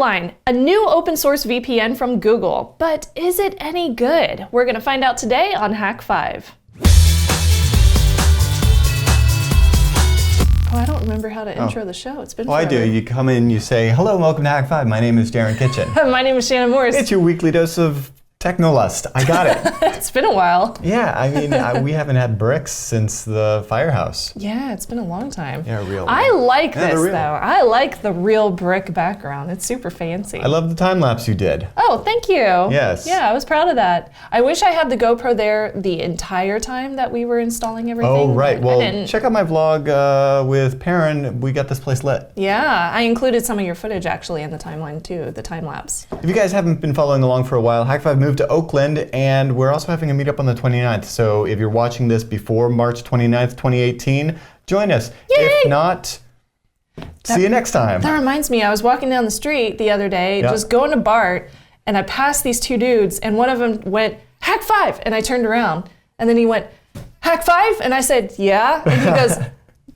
Outline, a new open source VPN from Google. But is it any good? We're going to find out today on Hak5. Oh, I don't remember how to intro the show. It's been forever. I do. You come in, you say, hello and welcome to Hak5. My name is Darren Kitchen. My name is Shannon Morris. It's your weekly dose of technolust. I got it. It's been a while. Yeah, I mean, we haven't had bricks since the firehouse. Yeah, it's been a long time. Yeah, real. I like this, though. I like the real brick background. It's super fancy. I love the time lapse you did. Oh, thank you. Yes. Yeah, I was proud of that. I wish I had the GoPro there the entire time that we were installing everything. Oh, right. Well, check out my vlog with Perrin. We got this place lit. Yeah, I included some of your footage actually in the timeline too, the time lapse. If you guys haven't been following along for a while, Hak5 moved to Oakland, and we're also having a meetup on the 29th. So if you're watching this before March 29th, 2018, join us. Yay! If not, see you next time. That reminds me, I was walking down the street the other day, just going to BART, and I passed these two dudes, and one of them went, Hak5, and I turned around, and then he went, Hak5? And I said, yeah, and he goes,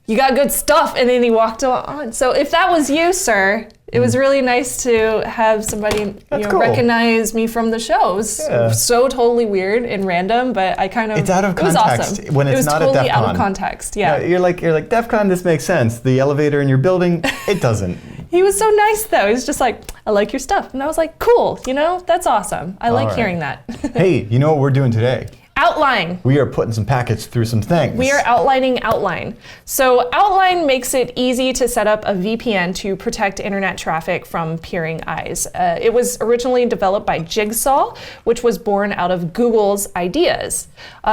you got good stuff, and then he walked on. So if that was you, sir, it was really nice to have somebody cool. recognize me from the shows. So totally weird and random, but I kind of it's out of context. It was awesome. When it's not totally at DEF CON. out of context. Yeah. You're like DEF CON. This makes sense. The elevator in your building, it doesn't. He was so nice though. He was just like, I like your stuff, and I was like, cool. That's awesome. I like hearing that. Hey, you know what we're doing today? Outline. We are putting some packets through some things. We are outlining Outline. So Outline makes it easy to set up a VPN to protect internet traffic from peering eyes. It was originally developed by Jigsaw, which was born out of Google's ideas.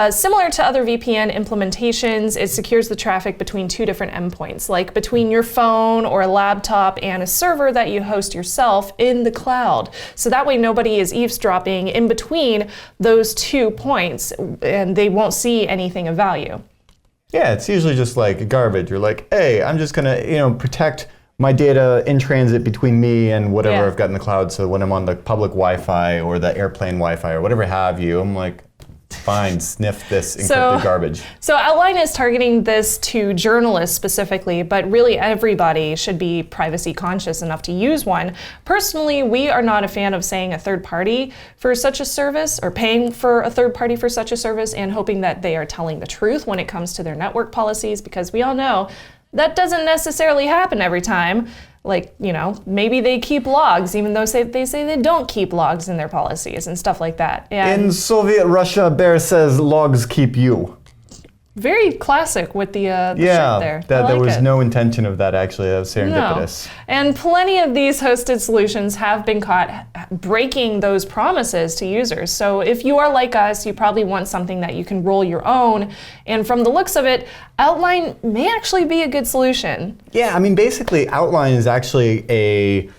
Similar to other VPN implementations, it secures the traffic between two different endpoints, like between your phone or a laptop and a server that you host yourself in the cloud. So that way nobody is eavesdropping in between those 2 points, and they won't see anything of value. Yeah, it's usually just like garbage. You're like, hey, I'm just gonna, protect my data in transit between me and whatever I've got in the cloud. So when I'm on the public Wi-Fi or the airplane Wi-Fi or whatever have you, I'm like, fine, sniff this encrypted garbage. So Outline is targeting this to journalists specifically, but really everybody should be privacy conscious enough to use one. Personally, we are not a fan of saying a third party for such a service or paying for a third party for such a service and hoping that they are telling the truth when it comes to their network policies, because we all know that doesn't necessarily happen every time. Like, maybe they keep logs, even though they say they don't keep logs in their policies and stuff like that. And in Soviet Russia, Bear says logs keep you. Very classic with the shirt there. There was no intention of that actually. That was serendipitous. No. And plenty of these hosted solutions have been caught breaking those promises to users. So if you are like us, you probably want something that you can roll your own. And from the looks of it, Outline may actually be a good solution. Yeah, I mean, basically, Outline is actually a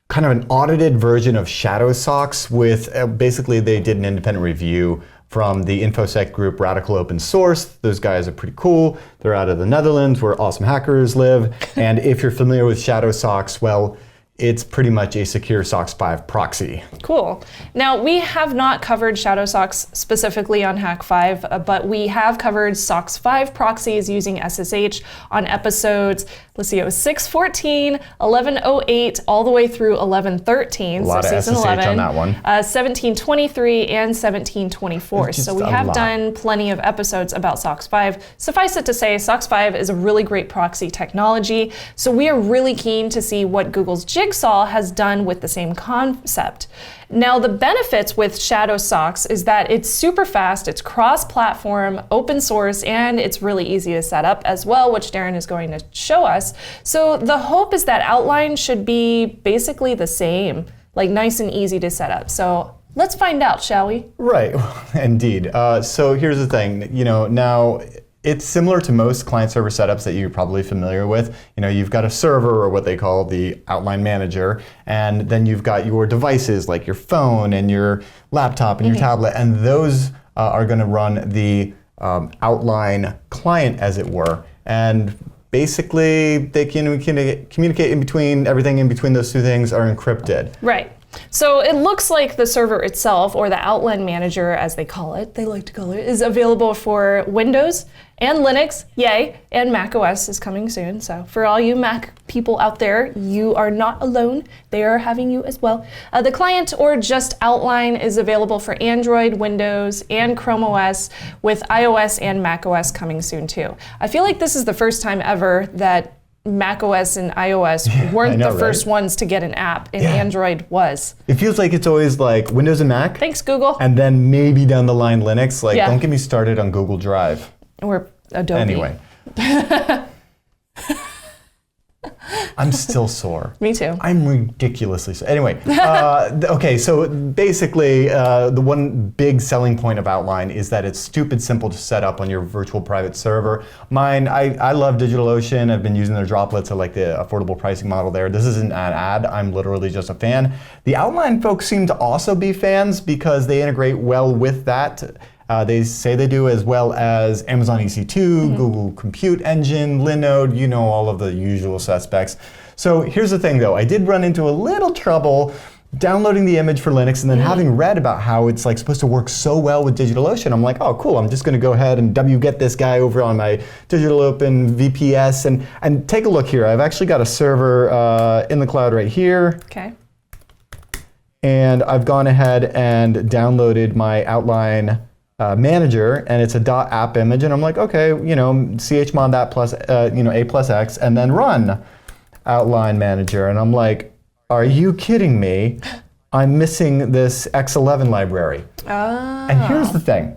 kind of an audited version of ShadowSox with, basically they did an independent review from the InfoSec group Radical Open Source. Those guys are pretty cool. They're out of the Netherlands where awesome hackers live. And if you're familiar with ShadowSox, well, it's pretty much a secure SOX 5 proxy. Cool. Now, we have not covered ShadowSox specifically on Hak5, but we have covered SOX 5 proxies using SSH on episodes, let's see, it was 614, 1108, all the way through 1113. A lot so of season SSH 11, on that one. 1723 and 1724. So we have done plenty of episodes about SOX 5. Suffice it to say, SOX 5 is a really great proxy technology. So we are really keen to see what Google's Jigsaw has done with the same concept. Now, the benefits with ShadowSox is that it's super fast, it's cross-platform, open source, and it's really easy to set up as well, which Darren is going to show us. So the hope is that Outline should be basically the same, like nice and easy to set up. So let's find out, shall we? Right, indeed. So here's the thing, now it's similar to most client-server setups that you're probably familiar with. You've got a server, or what they call the Outline Manager, and then you've got your devices like your phone and your laptop and your tablet, and those are going to run the Outline client, as it were. And basically, they can communicate in between, everything in between those two things are encrypted. Right. So it looks like the server itself, or the Outline Manager as they like to call it, is available for Windows and Linux, yay, and Mac OS is coming soon. So for all you Mac people out there, you are not alone. They are having you as well. The client, or just Outline, is available for Android, Windows, and Chrome OS, with iOS and Mac OS coming soon too. I feel like this is the first time ever that Mac OS and iOS weren't the first ones to get an app, and Android was. It feels like it's always like Windows and Mac. Thanks, Google. And then maybe down the line Linux. Like, don't get me started on Google Drive. Or Adobe. Anyway. I'm still sore. Me too. I'm ridiculously sore. Anyway, okay, so basically the one big selling point of Outline is that it's stupid simple to set up on your virtual private server. Mine, I love DigitalOcean. I've been using their droplets. I like the affordable pricing model there. This isn't an ad. I'm literally just a fan. The Outline folks seem to also be fans because they integrate well with that. They say they do, as well as Amazon EC2, Google Compute Engine, Linode, you know, all of the usual suspects. So here's the thing though, I did run into a little trouble downloading the image for Linux and then having read about how it's like supposed to work so well with DigitalOcean. I'm like, oh cool, I'm just gonna go ahead and wget this guy over on my DigitalOcean VPS and take a look here. I've actually got a server in the cloud right here. Okay. And I've gone ahead and downloaded my Outline manager, and it's a .app image, and I'm like, okay, you know, chmod that plus, you know, a+x, and then run Outline Manager, and I'm like, are you kidding me? I'm missing this X11 library. Oh. And here's the thing.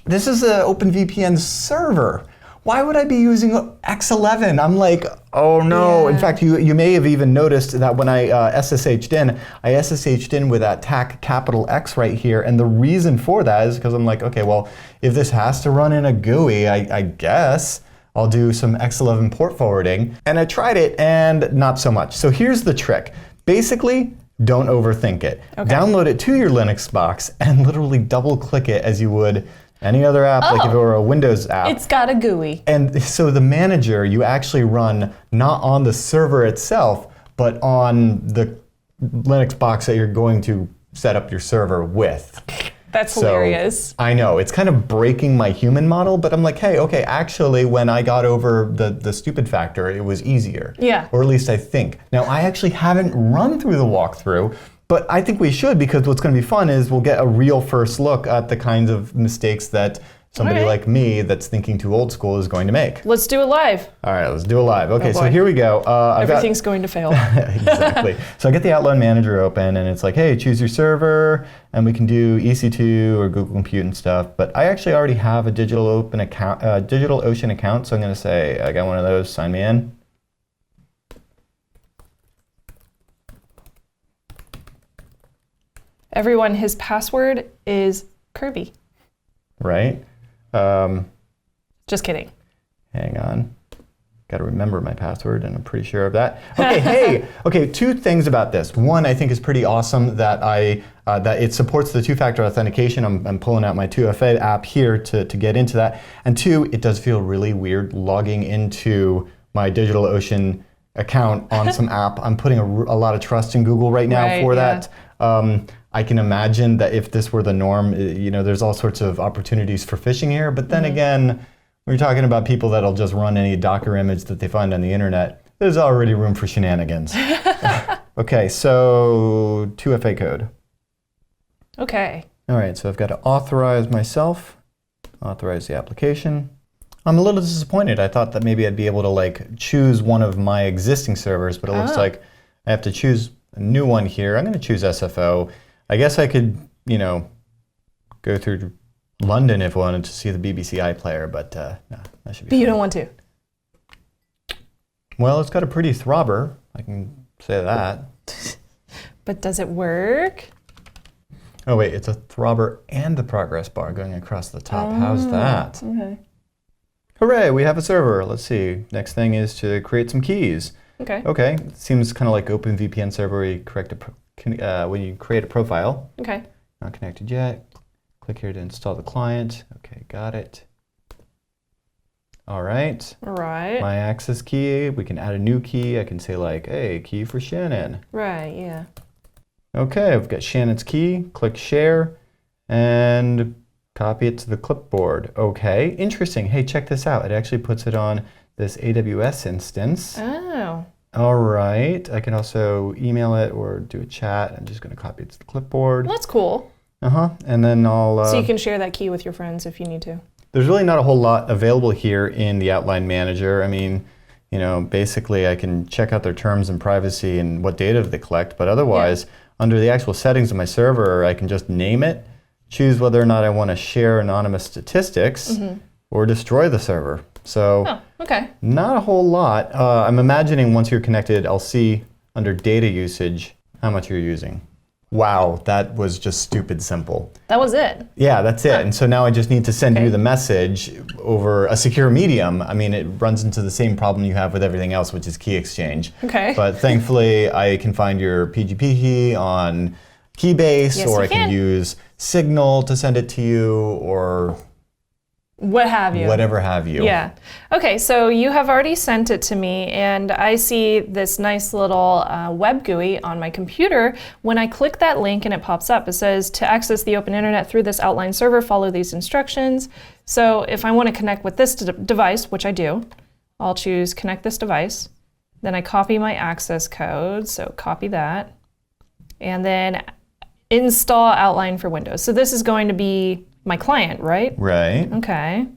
This is an OpenVPN server. Why would I be using X11? I'm like, oh no. In fact, you may have even noticed that when I SSH'd in with that TAC capital X right here. And the reason for that is because I'm like, okay, well, if this has to run in a GUI, I guess I'll do some X11 port forwarding. And I tried it and not so much. So here's the trick. Basically, don't overthink it. Okay. Download it to your Linux box and literally double click it as you would any other app, like if it were a Windows app. It's got a GUI. And so the manager, you actually run not on the server itself, but on the Linux box that you're going to set up your server with. That's hilarious. I know, it's kind of breaking my human model, but I'm like, hey, okay, actually when I got over the stupid factor, it was easier. Yeah. Or at least I think. Now, I actually haven't run through the walkthrough, but I think we should, because what's going to be fun is we'll get a real first look at the kinds of mistakes that somebody like me that's thinking too old school is going to make. Let's do it live. All right, let's do it live. Okay, so here we go. Everything's going to fail. Exactly. So I get the Outline Manager open, and it's like, hey, choose your server, and we can do EC2 or Google Compute and stuff. But I actually already have a DigitalOcean account, so I'm going to say I got one of those. Sign me in. Everyone, his password is Kirby. Right? Just kidding. Hang on. Got to remember my password, and I'm pretty sure of that. Okay, hey. Okay, two things about this. One, I think is pretty awesome that that it supports the two-factor authentication. I'm pulling out my 2FA app here to get into that. And two, it does feel really weird logging into my DigitalOcean account on some app. I'm putting a lot of trust in Google right now for that. I can imagine that if this were the norm, you know, there's all sorts of opportunities for phishing here. But then again, we're talking about people that'll just run any Docker image that they find on the internet. There's already room for shenanigans. Okay, so 2FA code. Okay. All right, so I've got to authorize myself, authorize the application. I'm a little disappointed. I thought that maybe I'd be able to like choose one of my existing servers, but it looks like I have to choose a new one here. I'm going to choose SFO. I guess I could, you know, go through London if I wanted to see the BBC iPlayer, but no, that should be fine. You don't want to? Well, it's got a pretty throbber. I can say that. But does it work? Oh wait, it's a throbber and the progress bar going across the top. How's that? Okay. Hooray, we have a server. Let's see. Next thing is to create some keys. Okay. Okay, it seems kind of like OpenVPN server where you when you create a profile. Okay. Not connected yet. Click here to install the client. Okay, got it. All right. All right. My access key. We can add a new key. I can say like, hey, key for Shannon. Right, yeah. Okay, I've got Shannon's key, click share, and copy it to the clipboard. Okay, interesting. Hey, check this out. It actually puts it on this AWS instance. Oh. All right, I can also email it or do a chat. I'm just gonna copy it to the clipboard. Well, that's cool. And then I'll... so you can share that key with your friends if you need to. There's really not a whole lot available here in the Outline Manager. I mean, basically I can check out their terms and privacy and what data they collect, but otherwise, under the actual settings of my server, I can just name it, choose whether or not I want to share anonymous statistics, or destroy the server. So, not a whole lot. I'm imagining once you're connected, I'll see under data usage how much you're using. Wow, that was just stupid simple. That was it? Yeah, that's it. And so now I just need to send you the message over a secure medium. I mean, it runs into the same problem you have with everything else, which is key exchange. Okay. But thankfully, I can find your PGP key on Keybase, or I can use Signal to send it to you, or what have you. Whatever have you. Yeah. Okay, so you have already sent it to me, and I see this nice little web GUI on my computer. When I click that link and it pops up, it says, to access the open internet through this Outline server, follow these instructions. So if I want to connect with this device, which I do, I'll choose connect this device. Then I copy my access code, so copy that. And then install Outline for Windows. So this is going to be my client, right? Right. Okay.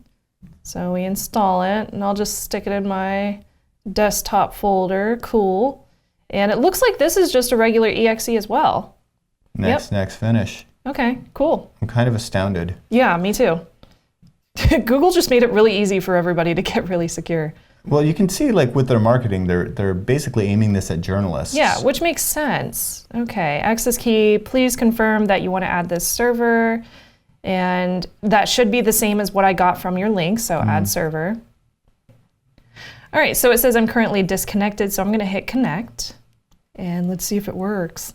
So we install it, and I'll just stick it in my desktop folder. Cool. And it looks like this is just a regular exe as well. Next, finish. Okay, cool. I'm kind of astounded. Yeah, me too. Google just made it really easy for everybody to get really secure. Well, you can see, like, with their marketing, they're basically aiming this at journalists. Yeah, which makes sense. Okay, access key, please confirm that you want to add this server. And that should be the same as what I got from your link, so add server. All right, so it says I'm currently disconnected, so I'm gonna hit connect, and let's see if it works.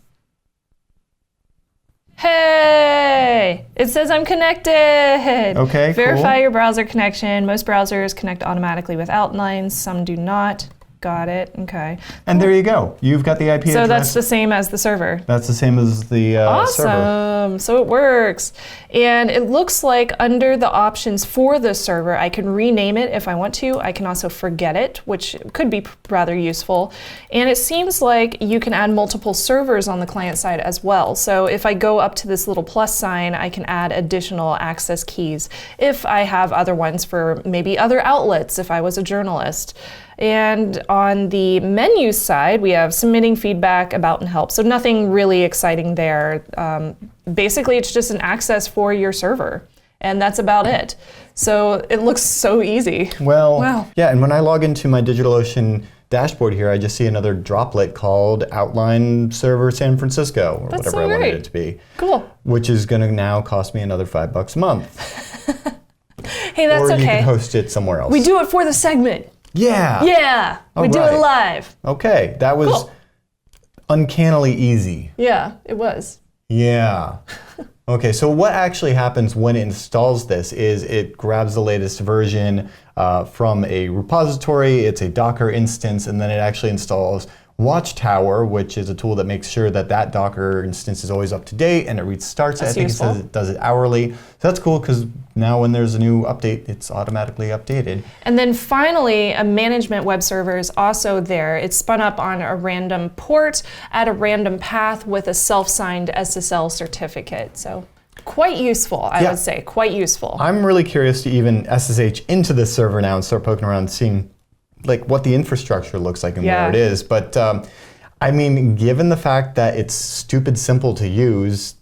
Hey, it says I'm connected. Okay, Verify your browser connection. Most browsers connect automatically with Outline, some do not. Got it, okay. And there you go. You've got the IP address. So that's the same as the server. That's the same as the server. Awesome, so it works. And it looks like under the options for the server, I can rename it if I want to. I can also forget it, which could be rather useful. And it seems like you can add multiple servers on the client side as well. So if I go up to this little plus sign, I can add additional access keys if I have other ones for maybe other outlets if I was a journalist. And on the menu side, we have submitting feedback, about, and help. So nothing really exciting there. Basically, it's just an access for your server. And that's about it. So it looks so easy. Well, wow. Yeah, and when I log into my DigitalOcean dashboard here, I just see another droplet called Outline Server San Francisco, or whatever I wanted it to be. Cool. Which is going to now cost me another $5 a month. Hey, that's okay. Or you can host it somewhere else. We do it for the segment. Yeah. Yeah, we do it live. Okay, that was uncannily easy. Yeah, it was. Yeah. Okay, so what actually happens when it installs this is it grabs the latest version from a repository, it's a Docker instance, and then it actually installs Watchtower, which is a tool that makes sure that that Docker instance is always up to date and it restarts it. I think it says it does it hourly. So that's cool because now when there's a new update, it's automatically updated. And then finally, a management web server is also there. It's spun up on a random port at a random path with a self-signed SSL certificate. So quite useful, I would say, quite useful. I'm really curious to even SSH into this server now and start poking around and seeing like what the infrastructure looks like and where it is. But I mean, given the fact that it's stupid simple to use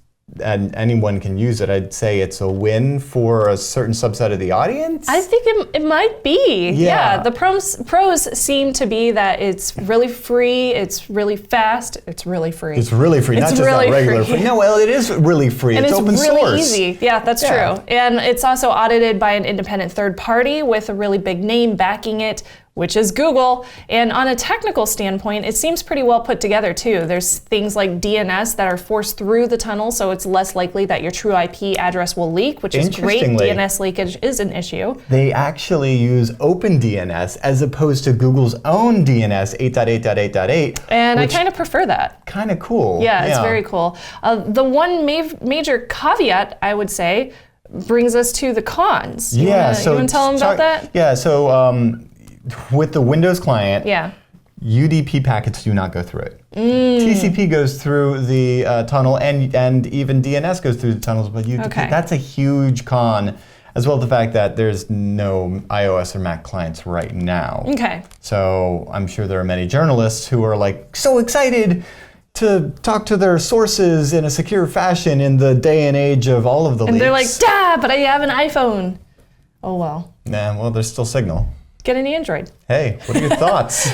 and anyone can use it, I'd say it's a win for a certain subset of the audience. I think it might be. Yeah, the pros seem to be that it's really free, it's really fast, it's really free. It's really free, not just that regular free. No, well, it is really free. And it's open really source. Easy. Yeah, that's true. And it's also audited by an independent third party with a really big name backing it. which is Google. And on a technical standpoint, it seems pretty well put together too. There's things like DNS that are forced through the tunnel, so it's less likely that your true IP address will leak, which is great. DNS leakage is an issue. They actually use OpenDNS as opposed to Google's own DNS 8.8.8.8. And I kind of prefer that. Kind of cool. Yeah, it's very cool. The one major caveat, I would say, brings us to the cons. You want to tell them about that? Yeah, so with the Windows client, UDP packets do not go through it. TCP goes through the tunnel, and even DNS goes through the tunnels, but UDP, that's a huge con, as well as the fact that there's no iOS or Mac clients right now. Okay. So I'm sure there are many journalists who are like so excited to talk to their sources in a secure fashion in the day and age of all of the leaks. And they're like, but I have an iPhone. Oh well. Nah, well, there's still Signal. Get an Android. Hey, what are your thoughts?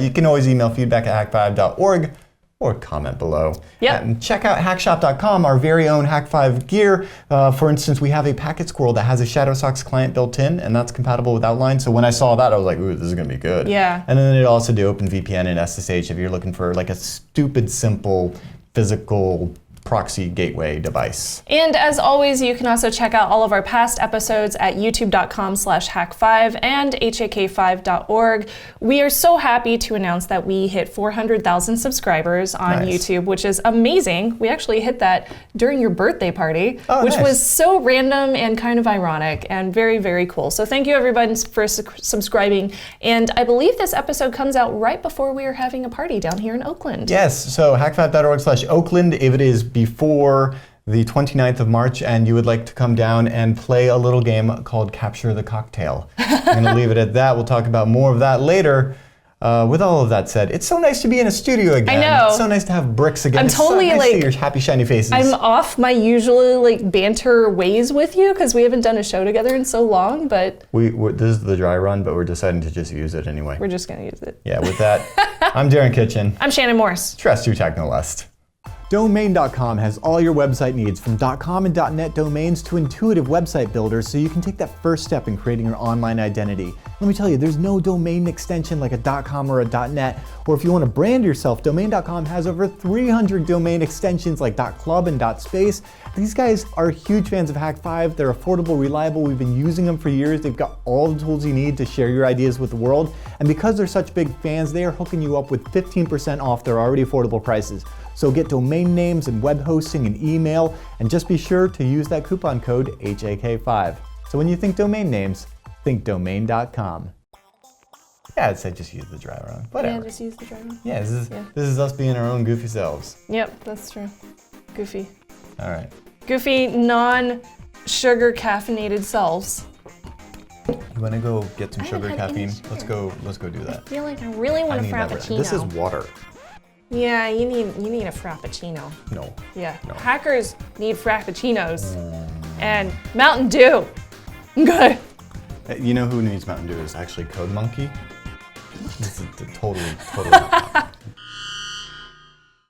You can always email feedback@hak5.org or comment below. Yep. And check out hackshop.com, our very own Hak5 gear. For instance, we have a packet squirrel that has a ShadowSox client built in, and that's compatible with Outline. So when I saw that, I was like, ooh, this is going to be good. Yeah. And then it also do OpenVPN and SSH if you're looking for like a stupid, simple, physical proxy gateway device. And as always, you can also check out all of our past episodes at youtube.com/hak5 and hak5.org. We are so happy to announce that we hit 400,000 subscribers on YouTube, which is amazing. We actually hit that during your birthday party, which was so random and kind of ironic and very, very cool. So thank you everybody for subscribing. And I believe this episode comes out right before we are having a party down here in Oakland. Yes, so hak5.org/Oakland, if it is before the 29th of March and you would like to come down and play a little game called Capture the Cocktail. I'm going to leave it at that. We'll talk about more of that later. With all of that said, it's so nice to be in a studio again. I know. It's so nice to have bricks again. I'm totally so nice like, to see your happy, shiny faces. I'm off my usual like banter ways with you because we haven't done a show together in so long, but... This is the dry run, but we're deciding to just use it anyway. We're just going to use it. Yeah, with that, I'm Darren Kitchen. I'm Shannon Morse. Trust your technolust. Domain.com has all your website needs, from .com and .net domains to intuitive website builders, so you can take that first step in creating your online identity. Let me tell you, there's no domain extension like a .com or a .net, or if you want to brand yourself, Domain.com has over 300 domain extensions like .club and .space. These guys are huge fans of Hak5. They're affordable, reliable. We've been using them for years. They've got all the tools you need to share your ideas with the world. And because they're such big fans, they are hooking you up with 15% off their already affordable prices. So get domain names and web hosting and email, and just be sure to use that coupon code HAK5. So when you think domain names, think domain.com. Yeah, I'd say just use the dry run. Whatever. Yeah, just use the dry run. Yeah, this is us being our own goofy selves. Yep, that's true. Goofy. All right. Goofy, non-sugar caffeinated selves. You want to go get some sugar caffeine? Let's go do that. I feel like I really want a frappuccino. This is water. Yeah, you need a frappuccino. No. Yeah. No. Hackers need frappuccinos. And Mountain Dew. Okay. You know who needs Mountain Dew is actually Code Monkey. This is totally